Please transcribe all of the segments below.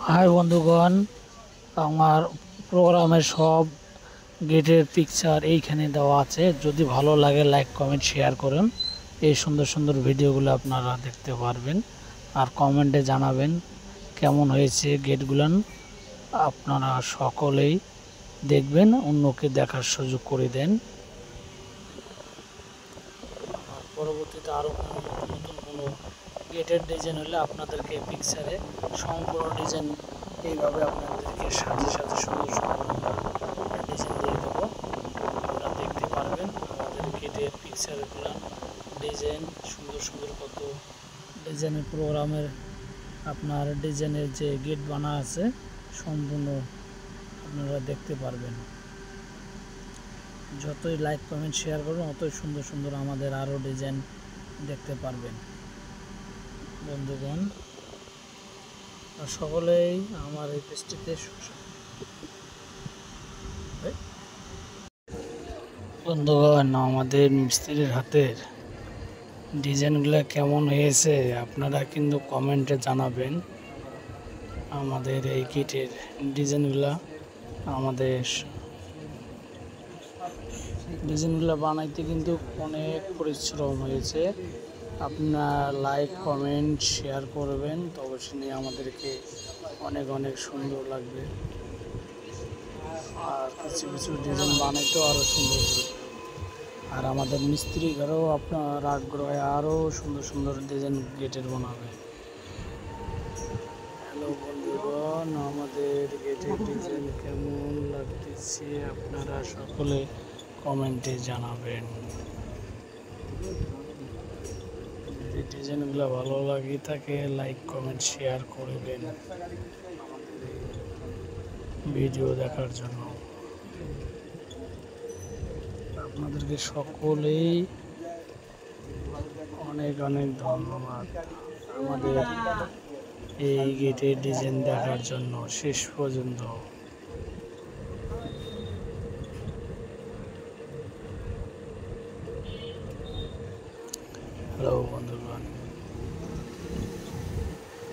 High বন্ধুগণ, আমার প্রোগ্রামের সব গেটের পিকচার এইখানে দেওয়া আছে। যদি ভালো লাগে লাইক কমেন্ট শেয়ার করুন। এই সুন্দর সুন্দর ভিডিওগুলো আপনারা দেখতে পারবেন আর কমেন্টে জানাবেন কেমন হয়েছে গেটগুলান। আপনারা সকলেই দেখবেন, অন্যকে দেখার সুযোগ করে দেন। আর পরবর্তীতে আরও নতুন নতুন কোনো গেটের ডিজাইন হলে আপনাদেরকে পিকচারে সম্পূর্ণ ডিজাইন এইভাবে আপনাদেরকে সাজে সাজে সুন্দর সুন্দর আমরা ডিজাইন দিয়ে দেবো। আপনারা দেখতে পারবেন আমাদের গেটের পিকচারগুলো ডিজাইন সুন্দর সুন্দর কত ডিজাইনের প্রোগ্রামের আপনার ডিজাইনের যে গেট বানা আছে সম্পূর্ণ আপনারা দেখতে পারবেন। যতই লাইক কমেন্ট শেয়ার করবেন অতই সুন্দর সুন্দর আমাদের আরও ডিজাইন দেখতে পারবেন। বন্ধুগণ সকলেই আমার এই পেজটিতে বন্ধুগণ, আমাদের মিস্ত্রির হাতের ডিজাইনগুলো কেমন হয়েছে আপনারা কিন্তু কমেন্টে জানাবেন। আমাদের এই গেটের ডিজাইনগুলো বানাইতে কিন্তু অনেক পরিশ্রম হয়েছে। আপনারা লাইক কমেন্ট শেয়ার করবেন তো অবশ্যই আমাদেরকে অনেক অনেক সুন্দর লাগবে। আর কিছু কিছু ডিজাইন বানাইতেও আরও সুন্দর হবে। আর আমাদের মিস্ত্রি ঘরেও আপনার আগ্রহে আরও সুন্দর সুন্দর ডিজাইন গেটের বানাবে। হ্যালো বন্ধুগণ, আমাদের গেটের ডিজাইন কেমন লাগতেছে আপনারা সকলে কমেন্টে জানাবেন। যদি ডিজাইনগুলো ভালো লাগে থাকে লাইক কমেন্ট শেয়ার করবেন ভিডিও দেখার জন্য। আপনাদেরকে সকলেই অনেক অনেক ধন্যবাদ আমাদের এই গেটের ডিজাইন দেখার জন্য শেষ পর্যন্ত। হ্যালো বন্ধুগণ,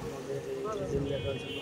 আমাদের এই ডিজাইন দেখার জন্য